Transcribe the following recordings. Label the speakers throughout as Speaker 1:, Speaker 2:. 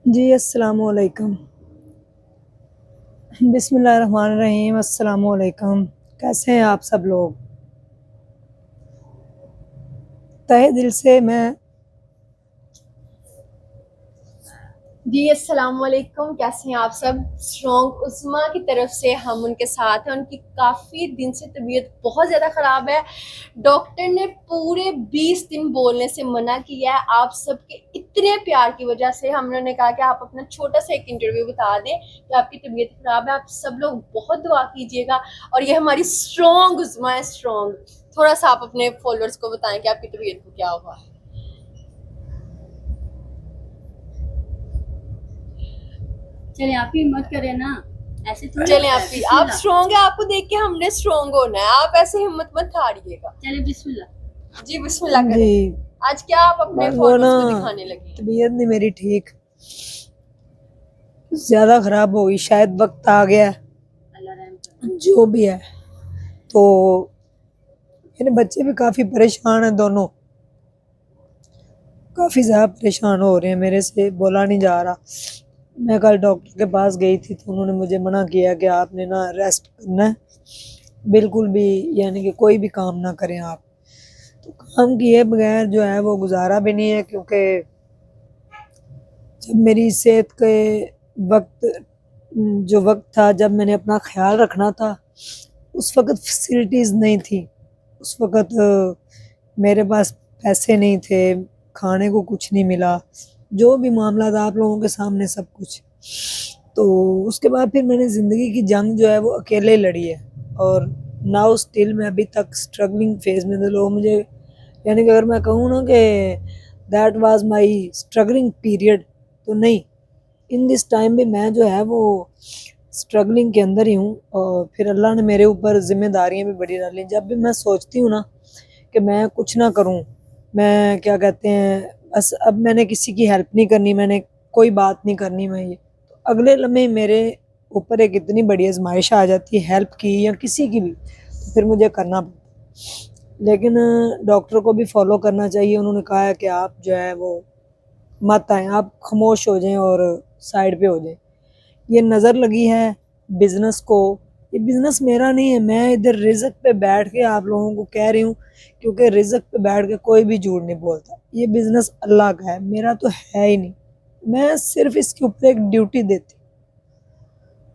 Speaker 1: जी, अस्सलामुअलैकुम। बिस्मिल्लाहिर्रहमानिर्रहीम। अस्सलामुअलैकुम। कैसे हैं आप सब लोग? तहे दिल से मैं
Speaker 2: जी अस्सलाम वालेकुम। कैसे हैं आप सब? स्ट्रॉन्ग उस्मा की तरफ से हम उनके साथ हैं। उनकी काफ़ी दिन से तबीयत बहुत ज़्यादा ख़राब है। डॉक्टर ने पूरे 20 दिन बोलने से मना किया है। आप सबके इतने प्यार की वजह से हमने कहा कि आप अपना छोटा सा एक इंटरव्यू बता दें कि आपकी तबीयत ख़राब है। आप सब लोग बहुत दुआ कीजिएगा। और ये हमारी स्ट्रॉन्ग उस्मा है, स्ट्रॉन्ग। थोड़ा सा आप अपने फॉलोअर्स को बताएं कि आपकी तबीयत को क्या हुआ है।
Speaker 3: चले आप ही हिम्मत करें ना, ऐसे थोड़ी
Speaker 2: चलें
Speaker 3: होता
Speaker 2: आप
Speaker 3: है।
Speaker 2: भी, आप
Speaker 3: बिस्मिल्लाह।
Speaker 2: स्ट्रॉन्ग है, आपको देख के हमने स्ट्रॉन्ग होना है। आप ऐसे हिम्मत मत हारिएगा।
Speaker 3: चले बिस्मिल्लाह।
Speaker 2: जी बिस्मिल्लाह
Speaker 1: जी,
Speaker 2: करें। आज क्या आप अपने
Speaker 1: बस वो ना
Speaker 2: फॉलोअर्स को दिखाने लगी हैं?
Speaker 1: तबीयत नहीं मेरी ठीक, ज़्यादा ख़राब हो गई, शायद वक़्त आ गया है,
Speaker 3: अल्लाह रहम करे।
Speaker 1: जो भी है। तो मेरे बच्चे भी काफ़ी परेशान हैं दोनों, काफ़ी ज़्यादा परेशान हो रहे हैं मेरे से, बोला नहीं जा रहा। मैं कल डॉक्टर के पास गई थी तो उन्होंने मुझे मना किया कि आपने ना रेस्ट करना है, बिल्कुल भी यानी कि कोई भी काम ना करें आप। तो काम किए बगैर जो है वो गुज़ारा भी नहीं है, क्योंकि जब मेरी सेहत के वक़्त जो वक़्त था जब मैंने अपना ख़्याल रखना था, उस वक़्त फैसिलिटीज़ नहीं थी। उस वक़्त मेरे पास पैसे नहीं थे, खाने को कुछ नहीं मिला, जो भी मामला था आप लोगों के सामने सब कुछ। तो उसके बाद फिर मैंने ज़िंदगी की जंग जो है वो अकेले लड़ी है, और नाउ स्टिल मैं अभी तक स्ट्रगलिंग फ़ेज़ में। तो लोग मुझे यानी कि अगर मैं कहूँ ना कि that was my struggling period, तो नहीं, इन दिस टाइम भी मैं जो है वो स्ट्रगलिंग के अंदर ही हूँ। और फिर अल्लाह ने मेरे ऊपर ज़िम्मेदारियाँ भी बड़ी डाली। जब भी मैं सोचती हूँ ना कि मैं कुछ ना करूँ, मैं क्या कहते हैं, बस अब मैंने किसी की हेल्प नहीं करनी, मैंने कोई बात नहीं करनी, मैं ये तो अगले लम्हे मेरे ऊपर एक इतनी बड़ी आज़माइश आ जाती है हेल्प की या किसी की भी, तो फिर मुझे करना पड़ता है। लेकिन डॉक्टर को भी फ़ॉलो करना चाहिए। उन्होंने कहा है कि आप जो है वो मत आएँ, आप खामोश हो जाएँ और साइड पे हो जाएँ। ये नज़र लगी है बिज़नेस को, ये बिज़नेस मेरा नहीं है। मैं इधर रिज़्क पे बैठ के आप लोगों को कह रही हूँ, क्योंकि रिज़्क पे बैठ के कोई भी झूठ नहीं बोलता। ये बिज़नेस अल्लाह का है, मेरा तो है ही नहीं। मैं सिर्फ़ इसके ऊपर एक ड्यूटी देती हूँ।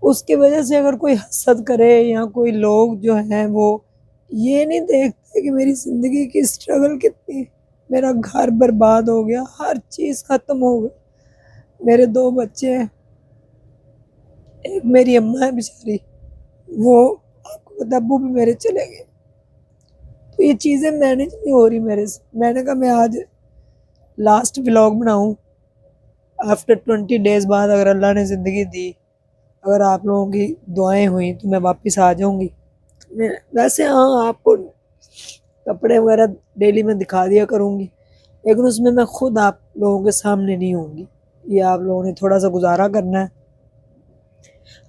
Speaker 1: उसकी वजह से अगर कोई हसद करे या कोई लोग जो हैं वो ये नहीं देखते कि मेरी ज़िंदगी की स्ट्रगल कितनी, मेरा घर बर्बाद हो गया, हर चीज़ ख़त्म हो गई। मेरे 2 बच्चे हैं, एक मेरी अम्मा है बेचारी, वो आपको पता है अब्बू भी मेरे चले गए। तो ये चीज़ें मैनेज नहीं हो रही मेरे से। मैंने कहा मैं आज लास्ट व्लॉग बनाऊँ, आफ्टर 20 डेज़ बाद अगर अल्लाह ने ज़िंदगी दी, अगर आप लोगों की दुआएँ हुई तो मैं वापस आ जाऊँगी। मैं वैसे हाँ, आपको कपड़े वगैरह डेली मैं दिखा दिया करूँगी, लेकिन उसमें मैं खुद आप लोगों के सामने नहीं होंगी। ये आप लोगों ने थोड़ा-सा गुज़ारा करना है।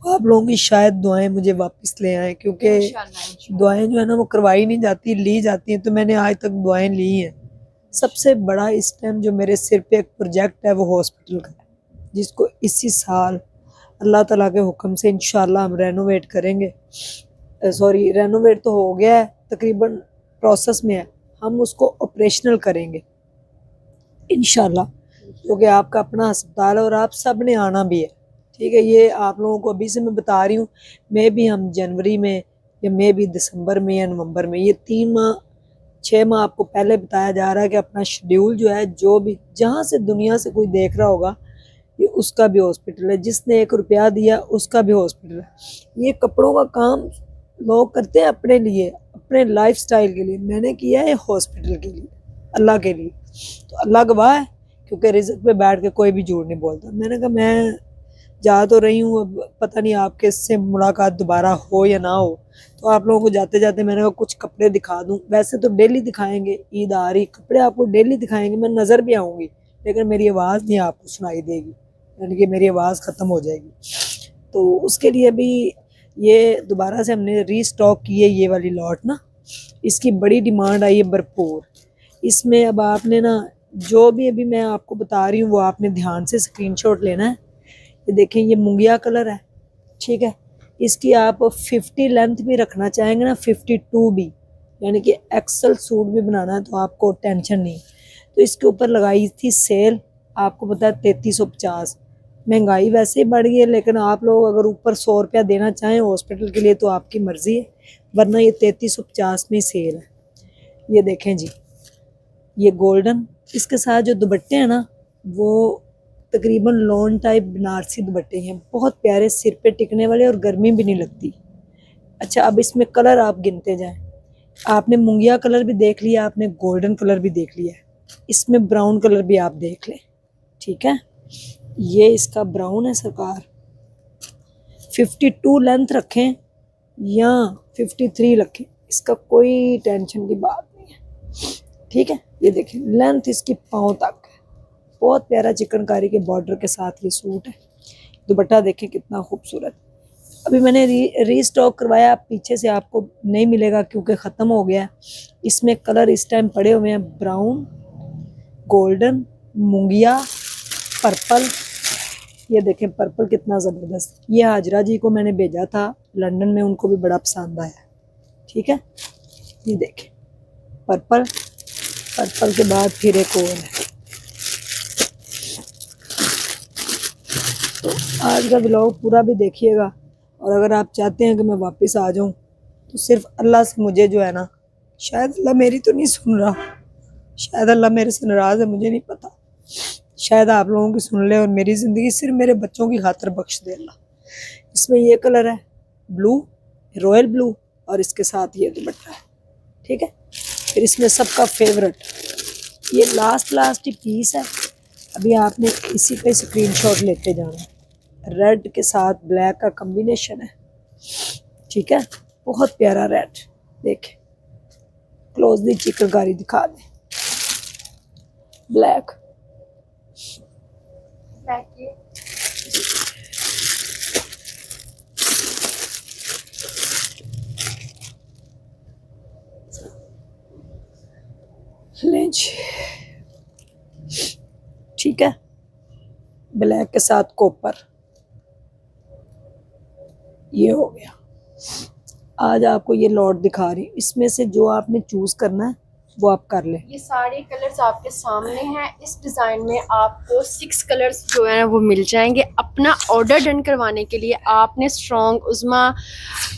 Speaker 1: आप लोगों की शायद दुआएँ मुझे वापस ले आएँ, क्योंकि
Speaker 2: इंशाल्लाह इंशाल्लाह।
Speaker 1: दुआएँ जो है ना वो करवाई नहीं जाती, ली जाती हैं। तो मैंने आज तक दुआएँ ली हैं। सबसे बड़ा इस टाइम जो मेरे सिर पे एक प्रोजेक्ट है वो हॉस्पिटल का है, जिसको इसी साल अल्लाह ताला के हुक्म से इंशाल्लाह हम रेनोवेट करेंगे। सॉरी, रेनोवेट तो हो गया है, तकरीबन प्रोसेस में है। हम उसको ऑपरेशनल करेंगे इंशाल्लाह, क्योंकि आपका अपना अस्पताल है और आप सब ने आना भी है। ठीक है, ये आप लोगों को अभी से मैं बता रही हूँ। मे बी हम जनवरी में या मे बी दिसंबर में या नवंबर में, ये 3 माह 6 माह आपको पहले बताया जा रहा है कि अपना शेड्यूल जो है, जो भी जहाँ से दुनिया से कोई देख रहा होगा, ये उसका भी हॉस्पिटल है। जिसने 1 रुपया दिया उसका भी हॉस्पिटल है। ये कपड़ों का काम लोग करते हैं अपने लिए, अपने लाइफ़स्टाइल के लिए। मैंने किया है हॉस्पिटल के लिए, अल्लाह के लिए। तो अल्लाह गवाह है, क्योंकि रिज़्क पे बैठ के कोई भी झूठ नहीं बोलता। मैंने कहा मैं जा तो रही हूँ, अब पता नहीं आपके से मुलाकात दोबारा हो या ना हो। तो आप लोगों को जाते-जाते मैंने कहा कुछ कपड़े दिखा दूँ। वैसे तो डेली दिखाएँगे, ईद आ रही, कपड़े आपको डेली दिखाएँगे, मैं नज़र भी आऊँगी, लेकिन मेरी आवाज़ नहीं आपको सुनाई देगी, यानी कि मेरी आवाज़ ख़त्म हो जाएगी। तो उसके लिए अभी ये दोबारा से हमने रीस्टॉक की है ये वाली लॉट ना, इसकी बड़ी डिमांड आई है भरपूर। इसमें अब आपने ना जो भी अभी मैं आपको बता रही हूँ वो आपने ध्यान से स्क्रीनशॉट लेना है। ये देखें, ये मुंगिया कलर है, ठीक है। इसकी आप 50 लेंथ भी रखना चाहेंगे ना, 52 भी, यानी कि एक्सल सूट भी बनाना है तो आपको टेंशन नहीं। तो इसके ऊपर लगाई थी सेल, आपको पता है 3350। महंगाई वैसे ही बढ़ गई है, लेकिन आप लोग अगर ऊपर 100 रुपया देना चाहें हॉस्पिटल के लिए तो आपकी मर्जी है, वरना ये 3350 में सेल है। ये देखें जी, ये गोल्डन, इसके साथ जो दुपट्टे हैं ना वो तकरीबन लॉन टाइप बनारसी दुपट्टे हैं, बहुत प्यारे, सिर पे टिकने वाले और गर्मी भी नहीं लगती। अच्छा, अब इसमें कलर आप गिनते जाएं। आपने मुंगिया कलर भी देख लिया, आपने गोल्डन कलर भी देख लिया, इसमें ब्राउन कलर भी आप देख लें, ठीक है। ये इसका ब्राउन है सरकार। 52 लेंथ रखें या 53 रखें, इसका कोई टेंशन की बात नहीं है, ठीक है। ये देखें, लेंथ इसकी पाँव तक है, बहुत प्यारा चिकनकारी के बॉर्डर के साथ ये सूट है। दुपट्टा देखें कितना खूबसूरत। अभी मैंने रीस्टॉक करवाया, पीछे से आपको नहीं मिलेगा क्योंकि ख़त्म हो गया है। इसमें कलर इस टाइम पड़े हुए हैं, ब्राउन, गोल्डन, मुंगिया, पर्पल। ये देखें पर्पल कितना ज़बरदस्त। ये हाजरा जी को मैंने भेजा था लंदन में, उनको भी बड़ा पसंद आया, ठीक है। ये देखें पर्पल, पर्पल के बाद फिर एक और है। तो आज का व्लॉग पूरा भी देखिएगा, और अगर आप चाहते हैं कि मैं वापस आ जाऊं तो सिर्फ अल्लाह से मुझे जो है ना, शायद अल्लाह मेरी तो नहीं सुन रहा, शायद अल्लाह मेरे से नाराज़ है, मुझे नहीं पता, शायद आप लोगों की सुन ले और मेरी ज़िंदगी सिर्फ मेरे बच्चों की खातिर बख्श दे अल्लाह। इसमें ये कलर है ब्लू, रॉयल ब्लू, और इसके साथ ये दुपट्टा है, ठीक है। फिर इसमें सबका फेवरेट ये लास्ट ही पीस है, अभी आपने इसी पे स्क्रीनशॉट लेते जाना है। रेड के साथ ब्लैक का कॉम्बिनेशन है, ठीक है, बहुत प्यारा रेड। देखें, क्लोजली चिकनकारी दिखा दें। ब्लैक, लेंच, ठीक है, ब्लैक के साथ कॉपर, ये हो गया। आज आपको ये लॉट दिखा रही हूँ, इसमें से जो आपने चूज करना है वो आप कर लें।
Speaker 2: ये सारे कलर्स आपके सामने हैं। इस डिज़ाइन में आपको 6 कलर्स जो है वो मिल जाएंगे। अपना ऑर्डर डन करवाने के लिए आपने स्ट्रॉन्ग उज़्मा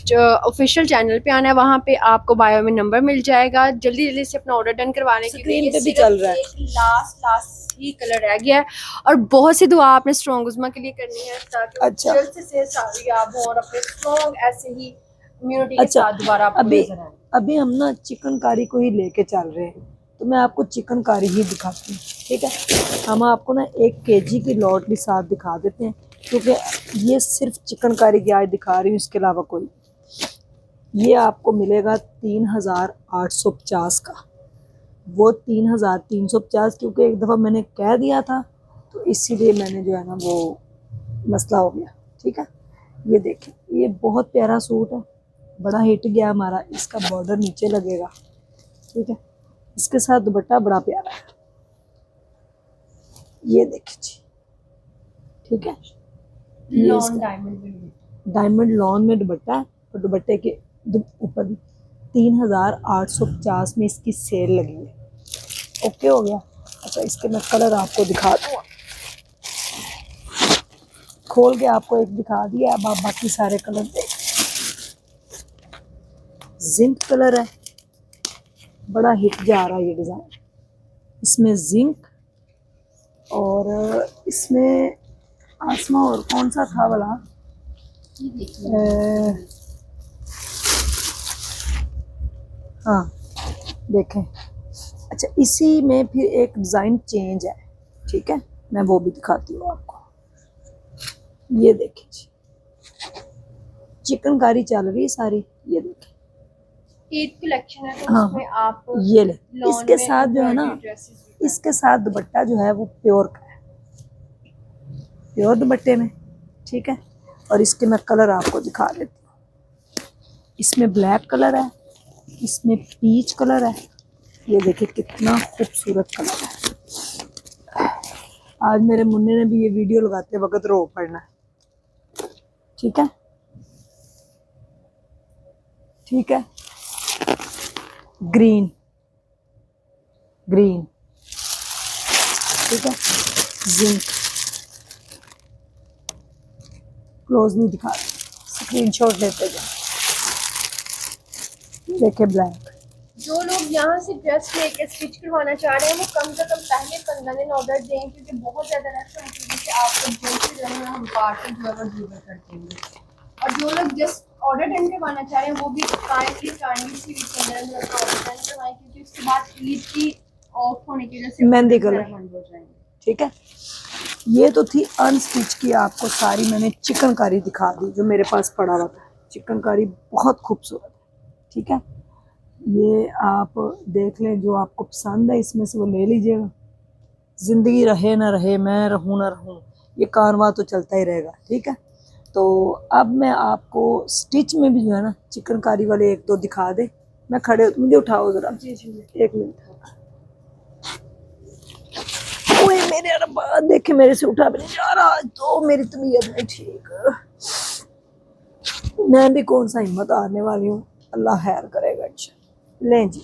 Speaker 2: जो ऑफिशियल चैनल पे आना है, वहाँ पे आपको बायो में नंबर मिल जाएगा। जल्दी जल्दी से अपना ऑर्डर डन करवाने के लिए
Speaker 1: स्क्रीन पे भी चल रहा है।
Speaker 2: लास्ट ही कलर रह गया है, और बहुत सी दुआ आपने स्ट्रॉन्ग उज़्मा के लिए करनी है ताकि
Speaker 1: अच्छा।
Speaker 2: जल्द से कामयाब हो और अपने स्ट्रॉन्ग ऐसे ही इम्यूनिटी के
Speaker 1: अच्छा,
Speaker 2: साथ दोबारा आपको नजर आए।
Speaker 1: अभी हम ना चिकनकारी को ही लेके चल रहे हैं, तो मैं आपको चिकनकारी ही दिखाती हूँ, ठीक है। हम आपको ना 1 kg की लॉट भी साथ दिखा देते हैं, क्योंकि ये सिर्फ चिकनकारी की आज दिखा रही हूँ, इसके अलावा कोई। ये आपको मिलेगा 3850 का, वो 3350, क्योंकि एक दफ़ा मैंने कह दिया था तो इसीलिए मैंने जो है ना वो मसला हो गया, ठीक है। ये देखें, ये बहुत प्यारा सूट है, बड़ा हिट गया हमारा। इसका बॉर्डर नीचे लगेगा, ठीक है, इसके साथ दुपट्टा बड़ा प्यारा है, ये देखिए जी, ठीक है।
Speaker 2: लॉन
Speaker 1: डायमंड लॉन में दुपट्टा है, और दुपट्टे के ऊपर भी 3850 में इसकी सेल लगी है। ओके हो गया। अच्छा, इसके मैं कलर आपको दिखा दूँगा, खोल के आपको एक दिखा दिया, अब आप बाकी सारे कलर देख। जिंक कलर है, बड़ा हिट जा रहा है ये डिज़ाइन। इसमें जिंक और इसमें आसमा, और कौन सा था वाला, हाँ देखें। अच्छा, इसी में फिर एक डिज़ाइन चेंज है, ठीक है, मैं वो भी दिखाती हूँ आपको। ये देखिए जी, चिकनकारी चल रही है सारी, ये देखिए
Speaker 2: ईद कलेक्शन है, तो
Speaker 1: हाँ,
Speaker 2: उसमें आप
Speaker 1: ये ले।
Speaker 2: लॉन
Speaker 1: इसके
Speaker 2: में
Speaker 1: साथ जो है ना,
Speaker 2: ड्रेसेस भी
Speaker 1: इसके साथ दुपट्टा जो है वो प्योर का है, प्योर दुपट्टे में, ठीक है। और इसके मैं कलर आपको दिखा देती हूँ। इसमें ब्लैक कलर है, इसमें पीच कलर है, ये देखिए कितना खूबसूरत कलर है। आज मेरे मुन्ने ने भी ये वीडियो लगाते वक्त रो पड़ना है। ठीक है, ठीक है। ग्रीन ग्रीन, ठीक है। जिंक, क्लोज नहीं दिखा, स्क्रीनशॉट लेते जाए। देखिए ब्लैक।
Speaker 2: जो लोग यहाँ से ड्रेस लेके स्टिच करवाना चाह रहे हैं वो कम से कम पहले 15 दिन ऑर्डर दें, क्योंकि बहुत ज़्यादा रश है की वजह से आपको जल्द से जल्द हम पार्सल जो है वो डिलीवर कर देंगे। और जो लोग जस्ट ऑर्डर डन करवाना चाह रहे हैं वो भी काइंडली सी वीक के अंदर अंदर अपना ऑर्डर डन करवाएं, क्योंकि उसके बाद ईद की ऑफ होने की वजह से
Speaker 1: मेहंदी
Speaker 2: ऑर्डर
Speaker 1: कलर।
Speaker 2: बंद हो जाएंगे।
Speaker 1: ठीक है, ये तो थी अनस्टिच की, आपको सारी मैंने चिकनकारी दिखा दी जो मेरे पास पड़ा हुआ था। चिकनकारी बहुत खूबसूरत है। ठीक है, ये आप देख लें, जो आपको पसंद है इसमें से वो ले लीजिएगा। ज़िंदगी रहे ना रहे, मैं रहूँ ना रहूँ, ये कारवां तो चलता ही रहेगा। ठीक है, तो अब मैं आपको स्टिच में भी जो है ना चिकनकारी वाले एक दो दिखा दे। मैं खड़े, मुझे उठाओ ज़रा।
Speaker 2: जी जी
Speaker 1: एक मिनट। ओए मेरे रब्बा, देखे मेरे से उठा भी नहीं जा रहा, आज तो मेरी तबीयत नहीं ठीक। मैं भी कौन सा हिम्मत हारने वाली हूँ, अल्लाह खैर करेगा इंशाल्लाह। लें जी,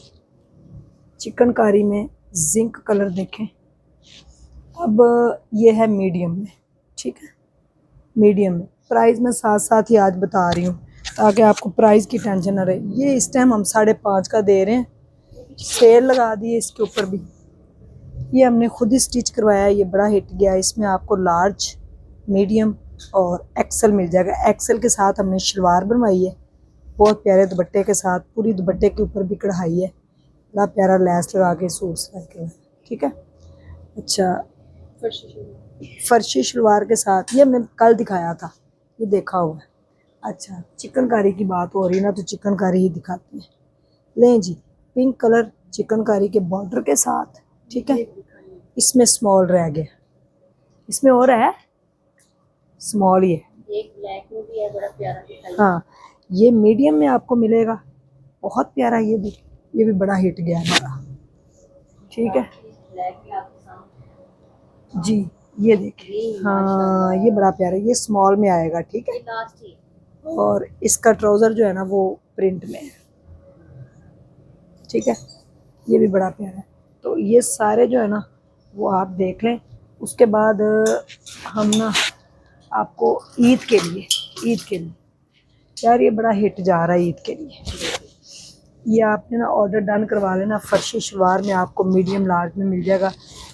Speaker 1: चिकनकारी में जिंक कलर देखें। अब ये है मीडियम में। ठीक है, मीडियम में। प्राइस मैं साथ साथ ही आज बता रही हूँ ताकि आपको प्राइस की टेंशन ना रहे। ये इस टाइम हम 5.5 का दे रहे हैं, सेल लगा दी है इसके ऊपर भी। ये हमने खुद ही स्टिच करवाया है, ये बड़ा हिट गया है। इसमें आपको लार्ज, मीडियम और एक्सेल मिल जाएगा। एक्सेल के साथ हमने शलवार बनवाई है बहुत प्यारे दुपट्टे के साथ, पूरी दुपट्टे के ऊपर भी कढ़ाई है, बड़ा प्यारा लैस लगा के सूट सिलाई किया है। ठीक है, अच्छा। फर्शी शलवार के साथ, ये हमने कल दिखाया था, ये देखा हुआ है। अच्छा, चिकनकारी की बात हो रही है ना, तो चिकनकारी ही दिखाते हैं। लें जी, पिंक कलर चिकनकारी के बॉर्डर के साथ। ठीक है, इसमें स्मॉल रह गया, इसमें और है स्मॉल ही है।
Speaker 3: एक ब्लैक में भी है, बड़ा प्यारा।
Speaker 1: हाँ, ये मीडियम में आपको मिलेगा, बहुत प्यारा। ये भी बड़ा हिट गया है हमारा। ठीक है
Speaker 3: ब्लैक भी आपके सामने
Speaker 1: जी, ये देखिए। हाँ, ये बड़ा प्यारा, ये स्मॉल में आएगा। ठीक है,
Speaker 3: लास्ट ही।
Speaker 1: और इसका ट्राउज़र जो है ना वो प्रिंट में है। ठीक है, ये भी बड़ा प्यारा है। तो ये सारे जो है ना वो आप देख लें। उसके बाद हम ना आपको ईद के लिए यार, ये बड़ा हिट जा रहा है ईद के लिए। ये आपने ना ऑर्डर डन करवा लेना। फर्शी शलवार में आपको मीडियम लार्ज में मिल जाएगा।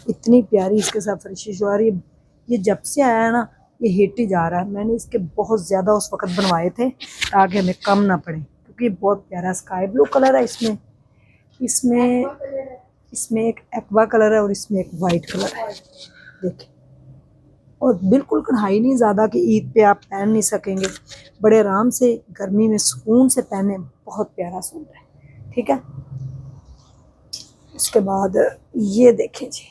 Speaker 1: इतनी प्यारी इसके साथ फर्शी शलवार, ये जब से आया है ना ये हिट ही जा रहा है। मैंने इसके बहुत ज़्यादा उस वक्त बनवाए थे ताकि हमें कम ना पड़े, क्योंकि ये बहुत प्यारा स्काई ब्लू कलर है। इसमें एक एक्वा कलर है और इसमें एक वाइट कलर है। देखिए, और बिल्कुल कढ़ाई नहीं ज़्यादा कि ईद पे आप पहन नहीं सकेंगे, बड़े आराम से गर्मी में सुकून से पहने। बहुत प्यारा सूट है। ठीक है, उसके बाद ये देखें जी,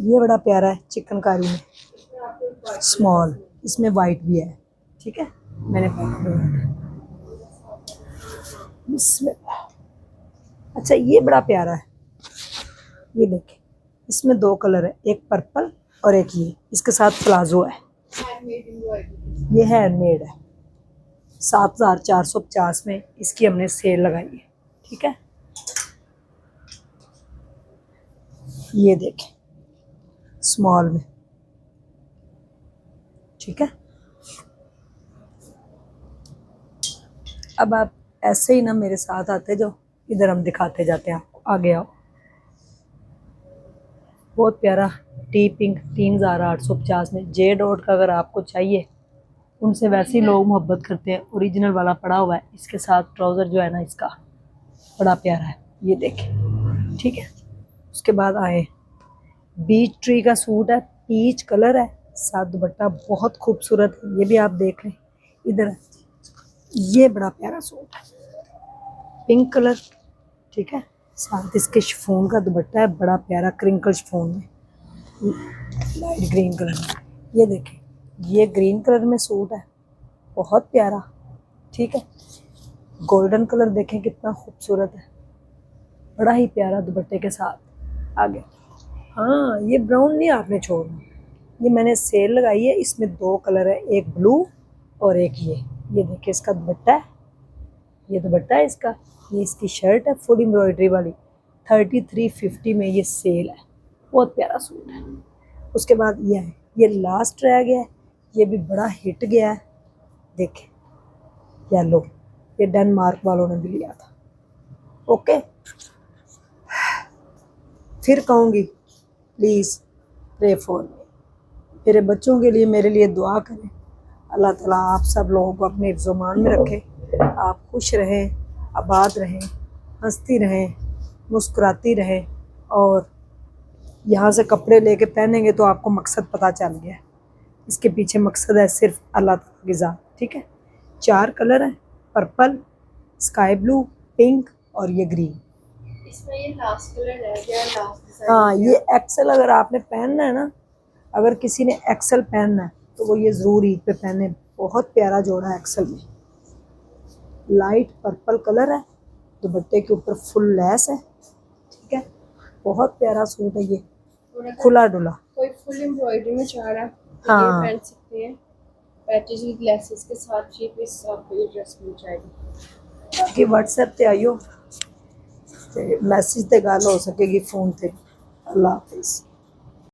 Speaker 1: ये बड़ा प्यारा है चिकनकारी में स्मॉल, इसमें वाइट भी है। ठीक है, मैंने इसमें, अच्छा ये बड़ा प्यारा है। ये देखें, इसमें दो कलर है, एक पर्पल और एक ये, इसके साथ प्लाजो है। ये है हैंडमेड है। 7,450 में इसकी हमने सेल लगाई है। ठीक है, ये देखें स्मॉल में। ठीक है, अब आप ऐसे ही ना मेरे साथ आते जाओ, इधर हम दिखाते जाते हैं आपको। आगे आओ। बहुत प्यारा टी पिंक 3,850 में जे डॉट का अगर आपको चाहिए, उनसे वैसे ही लोग मोहब्बत करते हैं। ओरिजिनल वाला पड़ा हुआ है, इसके साथ ट्राउज़र जो है ना इसका बड़ा प्यारा है। ये देखें। ठीक है, उसके बाद आए, बीच ट्री का सूट है, पीच कलर है, साथ दुपट्टा बहुत खूबसूरत है। ये भी आप देख लें इधर। ये बड़ा प्यारा सूट है, पिंक कलर। ठीक है, साथ इसके शिफॉन का दुपट्टा है, बड़ा प्यारा क्रिंकल शिफॉन में, लाइट ग्रीन कलर में। ये देखें, ये ग्रीन कलर में सूट है, बहुत प्यारा। ठीक है, गोल्डन कलर देखें कितना खूबसूरत है, बड़ा ही प्यारा दुपट्टे के साथ। आगे हाँ, ये ब्राउन नहीं आपने छोड़ना। ये मैंने सेल लगाई है, इसमें 2 कलर है, एक ब्लू और एक ये देखिए इसका दुपट्टा है, ये दुपट्टा है इसका, ये इसकी शर्ट है फुल एम्ब्रॉयडरी वाली, 3350 में ये सेल है, बहुत प्यारा सूट है। उसके बाद ये है, ये लास्ट रह गया है, ये भी बड़ा हिट गया है, देखे येलो, ये डेनमार्क वालों ने भी लिया था। ओके, फिर कहूँगी प्लीज़ प्रे फॉर मी, मेरे बच्चों के लिए मेरे लिए दुआ करें। अल्लाह ताला आप सब लोगों को अपने हिफ्ज़-ओ-मान में रखे, आप खुश रहें, आबाद रहें, हंसती रहें, मुस्कुराती रहें, और यहाँ से कपड़े लेके पहनेंगे तो आपको मकसद पता चल गया है। इसके पीछे मकसद है सिर्फ अल्लाह ताला की ज़ात, ठीक है। 4 कलर हैं, पर्पल, स्काई ब्लू, पिंक और ये ग्रीन।
Speaker 2: इसमें ये लास्ट कलर रह गया, लास्ट डिजाइन।
Speaker 1: हाँ, ये एक्सेल अगर आपने पहनना है ना, अगर किसी ने एक्सेल पहनना है तो वो ये ज़रूर ईद पे पहने, बहुत प्यारा जोड़ा है एक्सेल में। लाइट पर्पल कलर है, दुपट्टे के ऊपर फुल लेस है, ठीक है, बहुत प्यारा सूट है ये, खुला डुला।
Speaker 2: कोई फुल एम्ब्रॉयडरी में चाह रहा है तो
Speaker 1: हाँ।
Speaker 2: ये पहन सकते हैं, पैचेस विद ग्लासेस के साथ। ये पीस आपको ये ड्रेस मिल जाएगी।
Speaker 1: बाकी व्हाट्सएप ते आइयो, ते मैसेज ते गल हो सकेगी, फोन ते। अल्लाह हाफिज़।